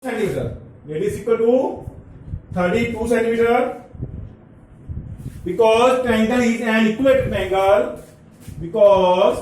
centimeter. That is equal to 32 centimeter. Because triangle is an equilateral triangle. Because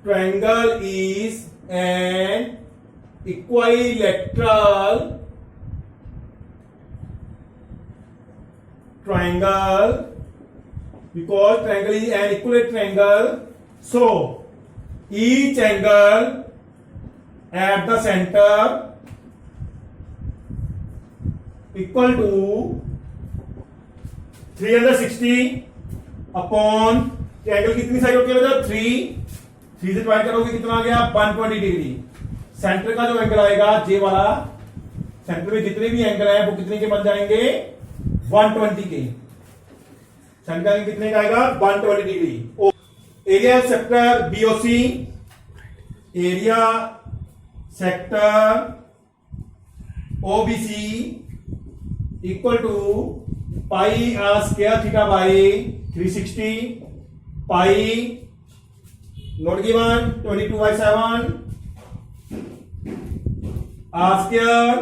triangle is an equilateral triangle. Because triangle is an equilateral triangle. So each angle at the center equal to 360 upon triangle कितनी side होती है बेटा 3 से divide करोगे कितना आ गया 120 degree. Centre का जो एंगल आएगा जे वाला, सेंटर में जितने भी एंगल है वो कितने के बन जाएंगे 120 के। सेंटर का एंगल कितने का आएगा 120 degree. Area of sector BOC, area sector OBC equal to pi r square theta by 360 pi not given 22/7 r square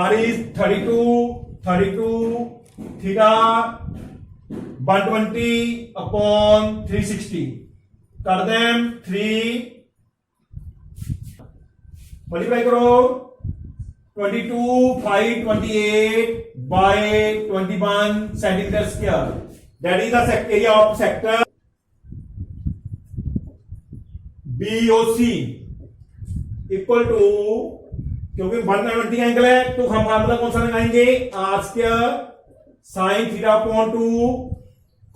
r is 32 theta 120 upon 360 कर दें 3 मल्टीप्लाई करो 22 5 28 by 21 centimeter square. That is the area of sector BOC equal to, क्योंकि 120 angle है तो हम formula कौन सा लगाएंगे r square sine theta upon 2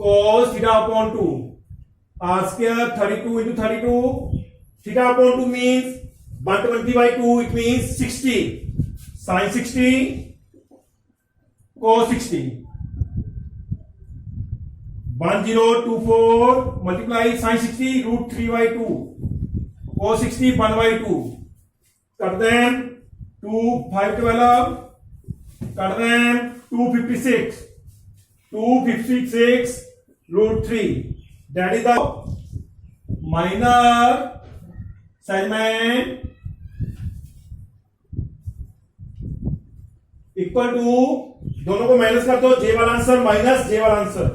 cos theta upon 2 r square 32 into 32 theta upon 2 means 120/2 it means 60 sin 60 cos 60 1024 multiply sin 60 root 3/2 cos 60 1/2 कर दें 2 5 12 कर दें 256 root 3 that is the minor segment equal to, दोनों को minus कर दो, जे वाला answer minus जे वाला answer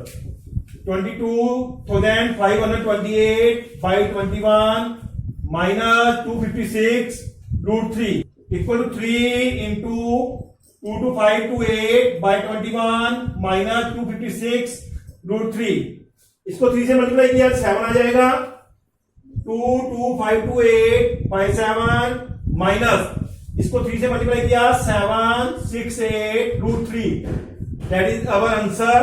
22,528 by 21 minus 256 root 3 equal to 3 into 2 to 5 to 8 by 21 minus 256 root 3। इसको 3 से मल्टीप्लाई किया 7 आ जाएगा 2 to 5 to 8 by 7 माइनस इसको 3 से मल्टीप्लाई किया 7 6 8 root 3। That is our answer।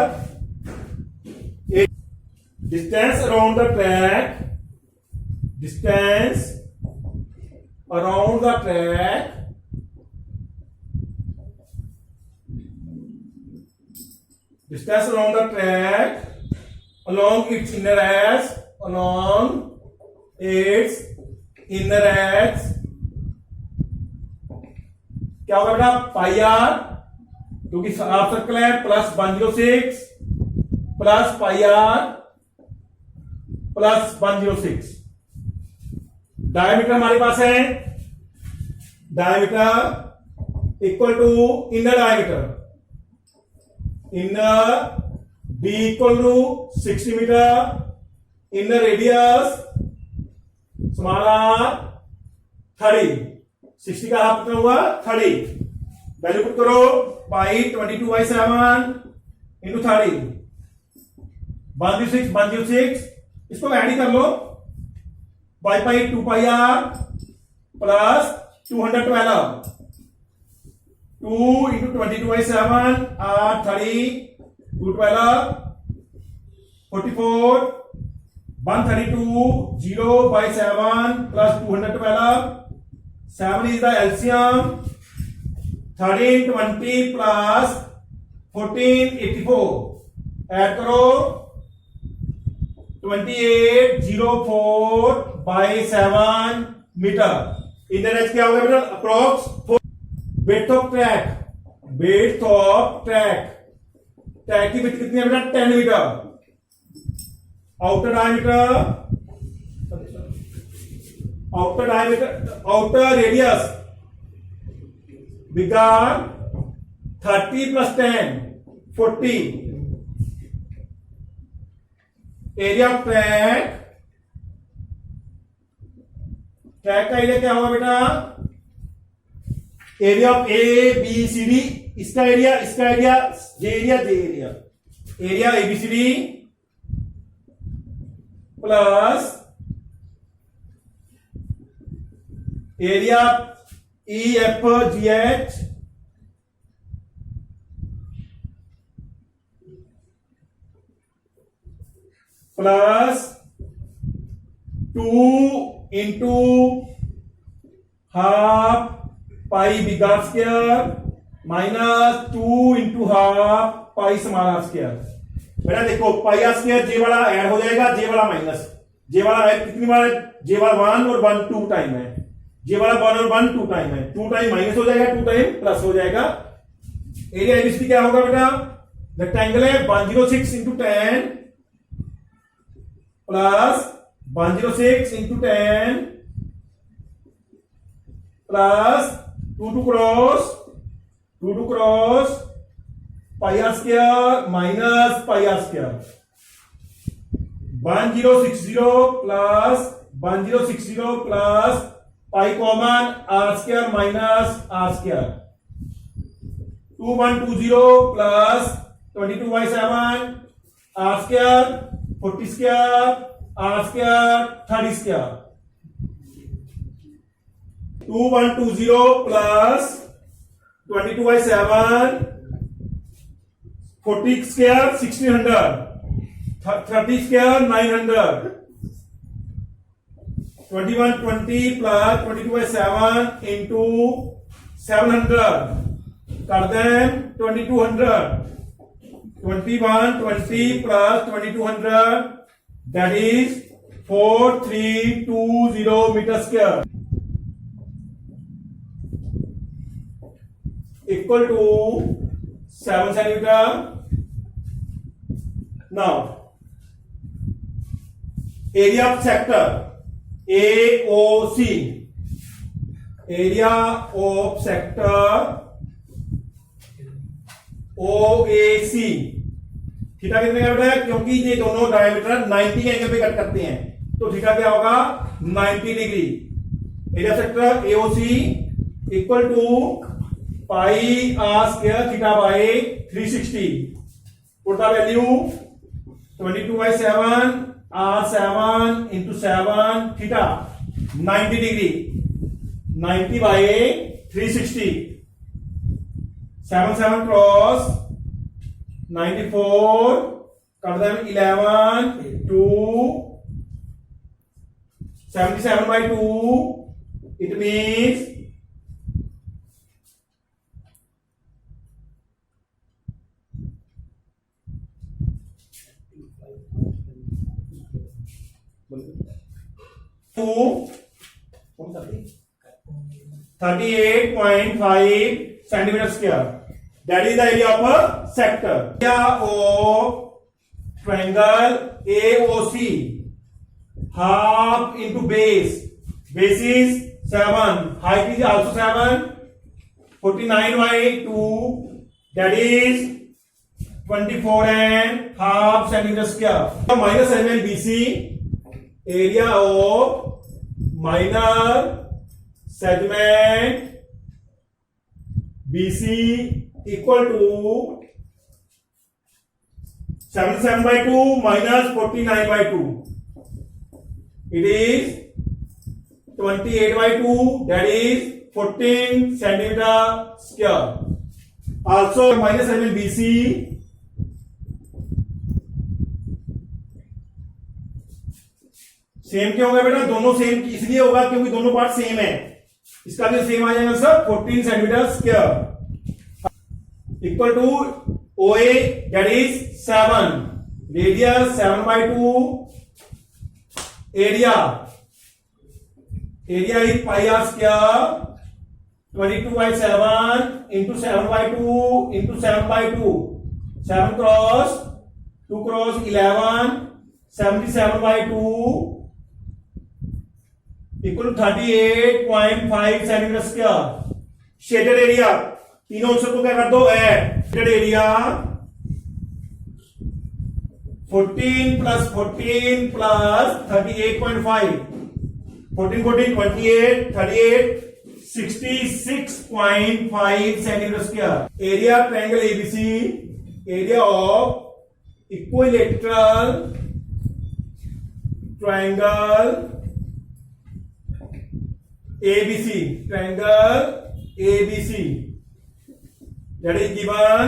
Distance around the track, distance around the track distance around the track along its inner edge, along its inner edge क्या होगा बेटा pi r, क्योंकि half circle है plus 106 plus pi are plus 106। Diameter हमारे पास है, diameter equal to inner diameter, inner B equal to 60 metre, inner radius small r 30, 60 का half कितना हुआ 30। वैल्यू पुट करो पाई 22/7 इंटू 30 106 इसको ऐड ही कर लो by pi 2 pi are plus 212 2 into 22/7 R 30 212 44 132 0/7 plus 212 7 is the LCM 1320 plus 1484 add करो 2804 by 7 metre. Inner as क्या होगा बेटा approx width of track, width of track, track की विड्थ कितनी है बेटा 10 metre. Outer diameter, outer radius bigger 30 plus 10 40 area of track का area क्या होगा बेटा area of A B C D इसका area J area A B C D plus area E F G H plus 2 into half pi big R square minus 2 into half pi small are square. बेटा देखो पाई r square जे वाला add हो जाएगा जे वाला minus जे वाला add कितनी बार जे वाला 1 और 1 2 टाइम है जे वाला 1 और 1 2 टाइम है 2 टाइम माइनस हो जाएगा 2 टाइम प्लस हो जाएगा। एरिया एबीसी क्या होगा बेटा रेक्टेंगल है 106 into 10 plus 106 into 10 plus 2 two cross pi r square minus pi r square 1060 plus pi common r square minus r square 2120 plus 22/7 r square 40 square r square 30 square 2120 plus 22/7 40 square 1600 30 square 900 2120 plus 22/7 into 700 कर दें 2200 2120 plus 2200 that is 4320 meter square equal to 7 centimeter. Now area of sector AOC area of sector OAC theta कितने का बेटा क्योंकि ये दोनों diameter 90 के angle पे कट करते हैं तो थीटा क्या होगा 90 degree. Area sector AOC equal to pi r square theta by 360 put the value 22/7 r7 into 7 theta 90 degree 90 by 360 7 cross 94 कर दें 11 2 77/2 it means to 38.5 centimeter square. That is the area of a sector. Area of triangle AOC half into base. Base is 7. Height is also 7. 49/2. That is 24.5 centimeter square. Minus MLBC. Area of minor segment BC equal to 77/2 minus 49/2. It is 28/2. That is 14 centimeter square. Also minus MLBC same क्या होगा बेटा दोनों same इसलिए होगा क्योंकि दोनों part same है इसका भी सेम आ जाएगा sir 14 centimetre square equal to OA that is 7 radius 7/2 area is pi r square 22/7 into 7/2 into 7/2 7 cross 2 cross 11 77/2 equal to 38.5 centimeter square shaded area, तीनों आंसर को क्या कर दो add. Shaded area 14 plus 38.5, 14 28 38 66.5 centimetre square. Area triangle ABC, area of equilateral triangle ABC, triangle ABC that is given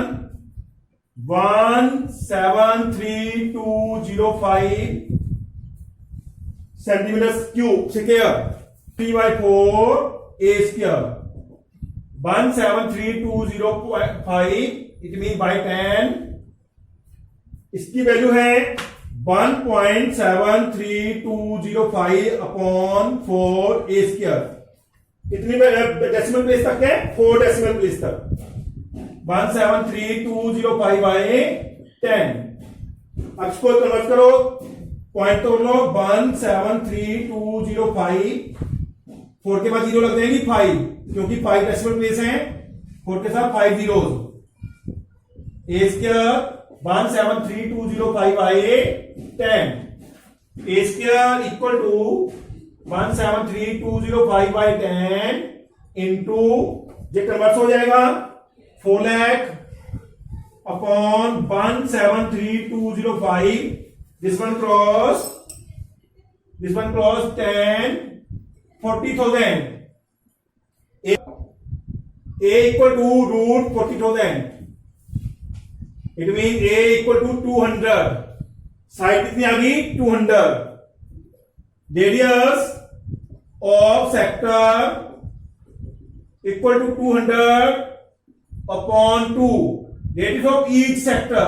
173,205 centimeters cube square, 3/4 a square, 173,205 it means by 10, इसकी value है 1.73205 upon 4 a square. कितनी decimal place तक है? 4 decimal place तक। 173,205 by 10। अब इसको convert करो, point तोड़ लो। 173,205, 4 के बाद 0 लग जाएगी 5, क्योंकि 5 डेसिमल प्लेस है, 4 के साथ 5 zeros। A square 173,205 by 10, a square equal to 173,205 by 10 into, ये कन्वर्ट हो जाएगा 4 lakh upon 173,205, this one cross 10, 40,000, a equal to root 40,000, it means a equal to 200, side कितनी आ गई 200, radius of sector equal to 200 upon 2, radius of each sector,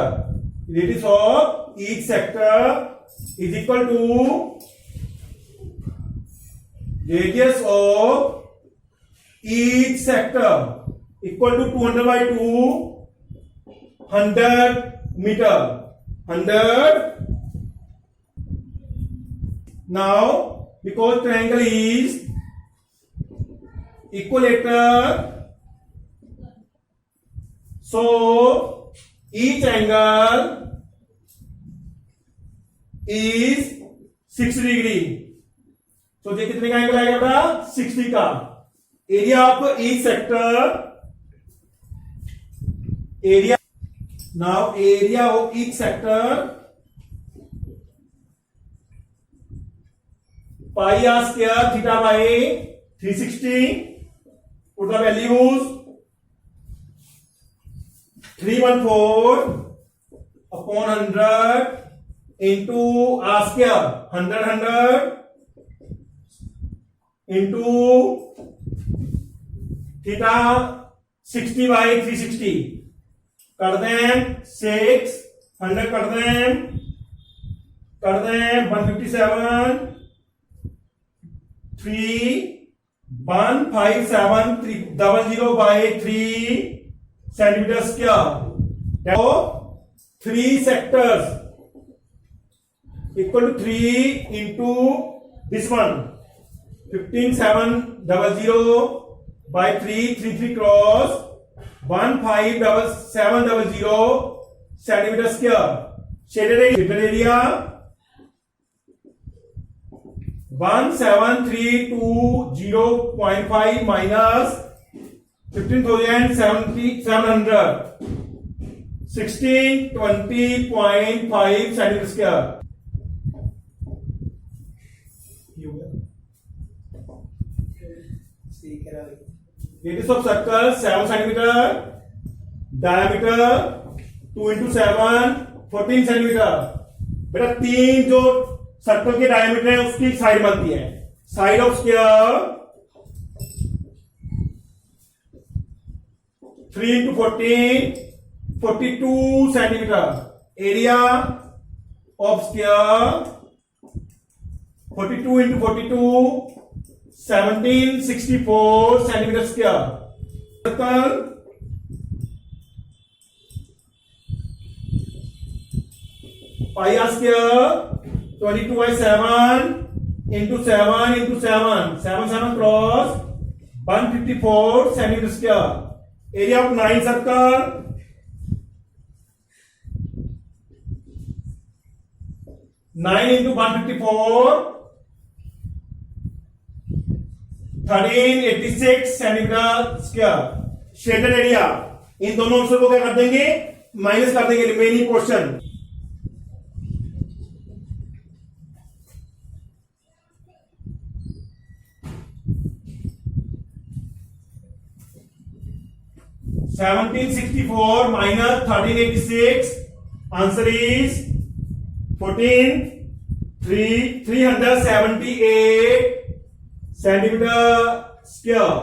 radius of each sector is equal to radius of each sector equal to 200 by 2, 100 meter, 100. Now because triangle is equilateral, so each angle is 60 degree. So ये कितने का angle आएगा बेटा? 60 का। Area of each sector, area, now area of each sector pi r square theta by 360, put the values 314 upon 100 into r square, 100 into theta 60 by 360, कर दें 6, 100 कर दें 157, 3, 157,300 by 3 centimeters square. So 3 sectors equal to 3 into this one, 15,700 by 3, 3 cross 15,700 centimeters square. Shaded area 17320.5 minus 15,700, 1620.5 centimetre square. Radius of circle 7 centimetre, diameter 2 into 7 14 centimetre. बेटा 3 जो circle के diameter है उसकी side बनती है, side of square 3 into 14, 42 centimetre. Area of square 42 into 42, 1764 centimetre square. Circle pi r square 22/7 into 7 into 7, 7 7 cross 154 centimeter square. Area of 9 circle. 9 into 154, 1386 centimetre square. Shaded area, इन दोनों answer को क्या कर देंगे, माइनस कर देंगे remaining portion. (1764 minus 1386), answer is 378 centimetre square.